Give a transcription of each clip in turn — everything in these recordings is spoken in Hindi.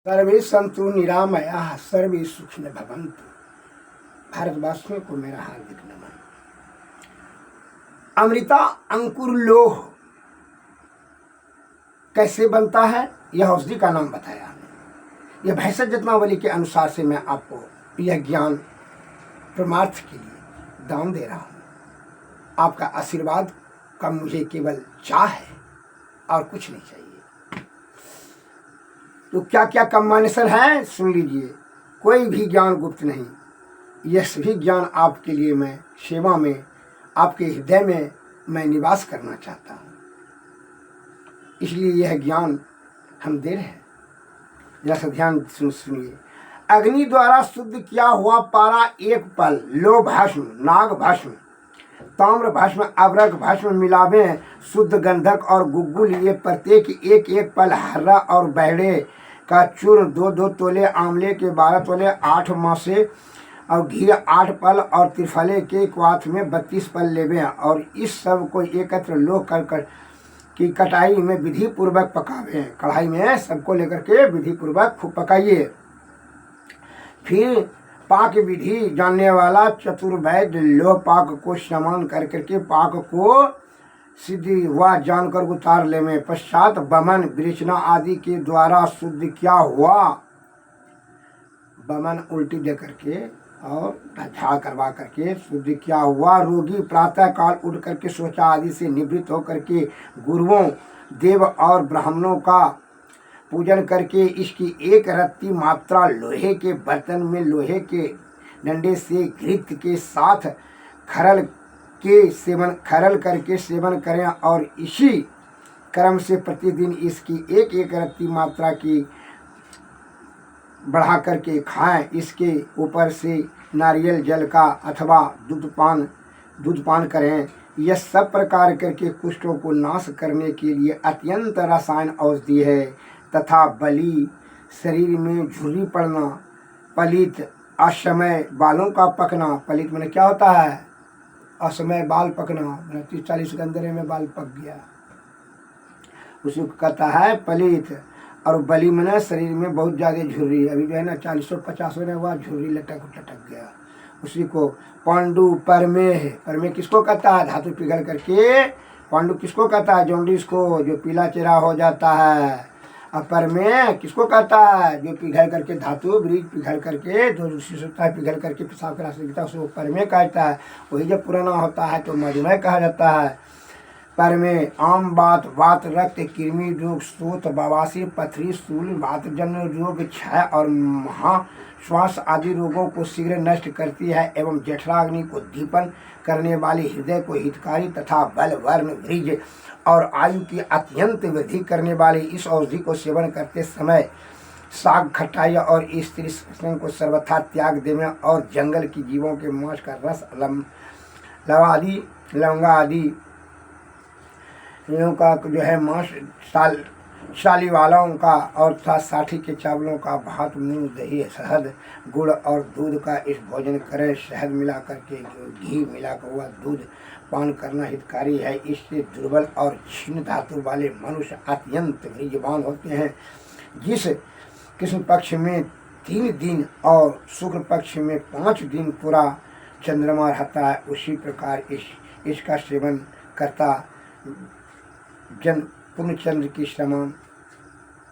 सर्वे संतु निरामया सर्वे सुखिनः भवन्तु। भारतवासियों को मेरा हार्दिक नमन। अमृता अंकुर लोह कैसे बनता है, यह औषधि का नाम बताया हमने। यह भैंसत जतनावली के अनुसार से मैं आपको यह ज्ञान परमार्थ के लिए दान दे रहा हूँ। आपका आशीर्वाद का मुझे केवल चाह है और कुछ नहीं चाहिए। तो क्या क्या कॉम्बिनेशन है सुन लीजिए। कोई भी ज्ञान गुप्त नहीं, यह सभी ज्ञान आपके लिए मैं सेवा में आपके हृदय में मैं निवास करना चाहता हूँ, इसलिए यह ज्ञान हम दे रहे हैं। जरा सा ध्यान सुनिए। अग्नि द्वारा शुद्ध किया हुआ पारा एक पल लो भस्म नाग भस्म ताम्र भस्म अवरक भस्म मिलावे शुद्ध गंधक और गुग्गुल ये प्रत्येक एक एक पल हर्रा और बहड़े का चूर्ण 2-2 तोले आंवले के 12 तोले 8 मासे और घी 8 पल और त्रिफले के क्वाथ में 32 पल लेवे और इस सब को एकत्र लो कर की कटाई में विधि पूर्वक पकावे। कढ़ाई में सबको लेकर के विधि पूर्वक खूब पकाइए। फिर पाक विधि जानने वाला चतुर्वैद्य लोह पाक को समान कर करके पाक को सिद्धि हुआ जानकर उतार ले में पश्चात बमन विरचना आदि के द्वारा शुद्ध किया हुआ बमन उल्टी दे करके और झाड़ करवा करके शुद्ध किया हुआ रोगी प्रातः काल उठ करके शौचा आदि से निवृत्त होकर के गुरुओं देव और ब्राह्मणों का पूजन करके इसकी एक रत्ती मात्रा लोहे के बर्तन में लोहे के डंडे से घृत के साथ खरल करके सेवन करें और इसी क्रम से प्रतिदिन इसकी एक एक रत्ती मात्रा की बढ़ा करके खाएं। इसके ऊपर से नारियल जल का अथवा दूध पान करें। यह सब प्रकार करके कुष्ठों को नाश करने के लिए अत्यंत रसायन औषधि है तथा बलि शरीर में झुर्री पड़ना पलित असमय बालों का पकना। पलित मैंने क्या होता है, असमय बाल पकना, 30-40 के अंदर में बाल पक गया, उसी को कहता है पलित। और बलि मैंने शरीर में बहुत ज़्यादा झुर्री, अभी जो है ना 40-50 होने हुआ झुर्री लटक गया, उसी को पांडु परमेह। परमेह किसको कहता है, धातु पिघल करके। पांडु किसको कहता है, जॉन्डिस को, जो पीला चेहरा हो जाता है। और परमेह किसको कहता है, जो पिघल करके धातु ब्रिज पिघल करके जो होता है पिघल करके पेशाब का रास्ता दिखता है उसको परमेह कहता है। वही जब पुराना होता है तो मधुमेह कहा जाता है। परमेह आम बात वात रक्त कृमि रोग शोथ बवासीर पथरी स्थूल वात जन्य रोग क्षय और महाश्वास आदि रोगों को शीघ्र नष्ट करती है एवं जठराग्नि को दीपन करने वाली हृदय को हितकारी तथा बल वर्ण वृज और आयु की अत्यंत वृद्धि करने वाली इस औषधि को सेवन करते समय साग खटाई और स्त्री संग को सर्वथा त्याग देने और जंगल की जीवों के मांस का रस लवंगा आदि का जो है मांस शाली वालों का और साठी के चावलों का भात मूंग दही शहद गुड़ और दूध का इस भोजन करें। शहद मिला करके जो घी मिला कर हुआ दूध पान करना हितकारी है। इससे दुर्बल और क्षीण धातु वाले मनुष्य अत्यंत वीर्यवान होते हैं। जिस कृष्ण पक्ष में 3 दिन और शुक्ल पक्ष में 5 दिन पूरा चंद्रमा रहता है, उसी प्रकार इसका सेवन करता जन पूर्ण चंद्र की समान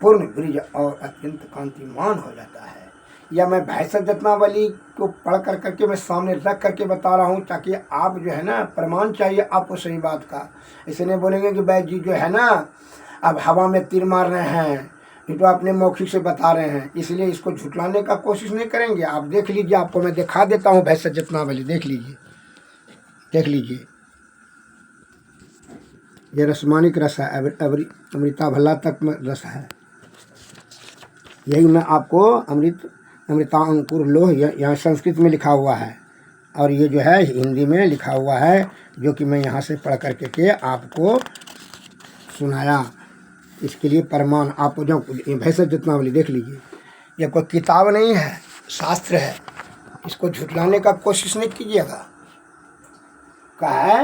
पूर्ण ब्रिज और अत्यंत कांतिमान हो जाता है। या मैं भैंसत जतनावली को पढ़ कर करके मैं सामने रख करके बता रहा हूँ ताकि आप जो है ना प्रमाण चाहिए आपको सही बात का। ऐसे नहीं बोलेंगे कि बैद जी जो है ना अब हवा में तीर मार रहे हैं, ये तो अपने मौखिक से बता रहे हैं, इसलिए इसको झुटलाने का कोशिश नहीं करेंगे। आप देख लीजिए, आपको मैं दिखा देता हूँ भैंसत जतनावली, देख लीजिए। ये रसमानिक रस है, अमृता भल्ला तक में रस है। यही मैं आपको अमृता अंकुर लोह यहाँ संस्कृत में लिखा हुआ है और ये जो है हिंदी में लिखा हुआ है, जो कि मैं यहाँ से पढ़ करके के आपको सुनाया। इसके लिए प्रमाण आपको जो भैंसत जतनावली देख लीजिए, ये कोई किताब नहीं है, शास्त्र है। इसको झुटलाने का कोशिश नहीं कीजिएगा। क्या है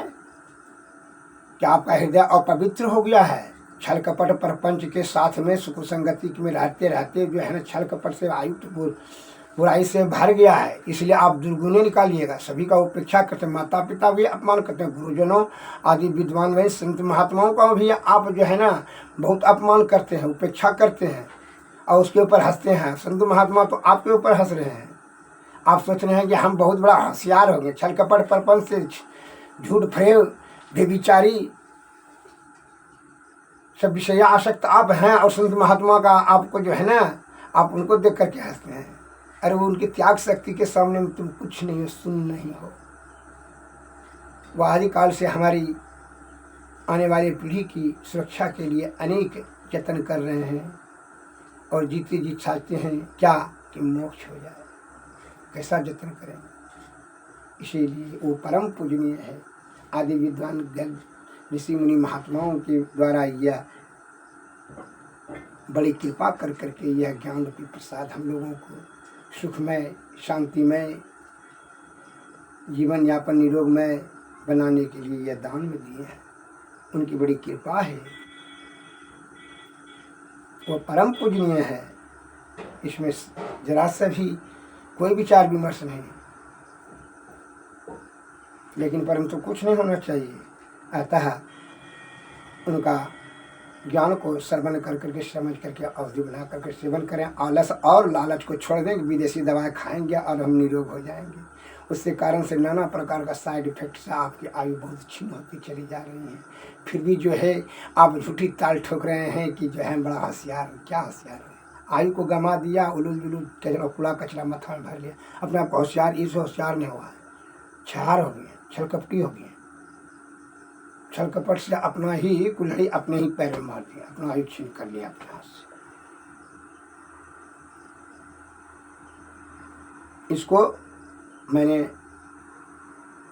कि आपका हृदय अपवित्र हो गया है, छल कपट प्रपंच के साथ में सुख संगति में रहते रहते जो है ना छल कपट से आयुक्त बुराई से भर गया है। इसलिए आप दुर्गुणे निकालिएगा। सभी का उपेक्षा करते हैं, माता पिता भी अपमान करते हैं, गुरुजनों आदि विद्वान व संत महात्माओं का भी आप जो है ना बहुत अपमान करते हैं, उपेक्षा करते हैं और उसके ऊपर हंसते हैं। संत महात्मा तो आपके ऊपर हंस रहे हैं। आप सोच रहे हैं कि हम बहुत बड़ा होशियार हो गए। छल कपट प्रपंच से झूठ फरेब बेविचारी सब विषय आसक्त आप हैं और संत महात्मा का आपको जो है ना आप उनको देख करके हंसते हैं। अरे वो उनकी त्याग शक्ति के सामने में तुम कुछ नहीं हो, सुन नहीं हो। वह आदिकाल से हमारी आने वाली पीढ़ी की सुरक्षा के लिए अनेक यत्न कर रहे हैं और जीते जी चाहते हैं क्या कि मोक्ष हो जाए। कैसा यत्न करेंगे। इसीलिए वो परम पूजनीय है। आदि विद्वान ऋषि मुनि महात्माओं के द्वारा यह बड़ी कृपा कर करके यह ज्ञान रूपी प्रसाद हम लोगों को सुखमय शांतिमय जीवन यापन निरोगमय बनाने के लिए यह दान में दिए हैं। उनकी बड़ी कृपा है। वो परम पूजनीय है। इसमें जरा सा भी कोई विचार विमर्श नहीं, लेकिन परंतु कुछ नहीं होना चाहिए। अतः उनका ज्ञान को श्रवण कर करके समझ करके अवधि बना करके सेवन करें। आलस और लालच को छोड़ दें। विदेशी दवाएं खाएंगे और हम निरोग हो जाएंगे। उसके कारण से नाना प्रकार का साइड इफेक्ट से आपकी आयु बहुत क्षीण होती चली जा रही है। फिर भी जो है आप झूठी ताल ठोक रहे हैं कि जो है बड़ा होशियार। क्या होशियार है। आयु को गंवा दिया, उलूल जुलूल कूड़ा कचरा मथा में भर लिया। अपने आप होशियार, इस होशियार नहीं हुआ है, छार हो गए, छल कपटी हो गए। छल कपट से अपना ही कुल्हड़ी अपने ही पैर में मार दिया, अपना आयु छीन कर लिया अपने हाथ से। इसको मैंने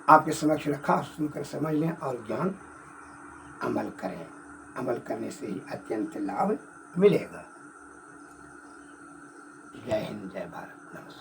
आपके समक्ष रखा, सुनकर समझ लें और ज्ञान अमल करें। अमल करने से ही अत्यंत लाभ मिलेगा। जय हिंद, जय भारत, नमस्कार।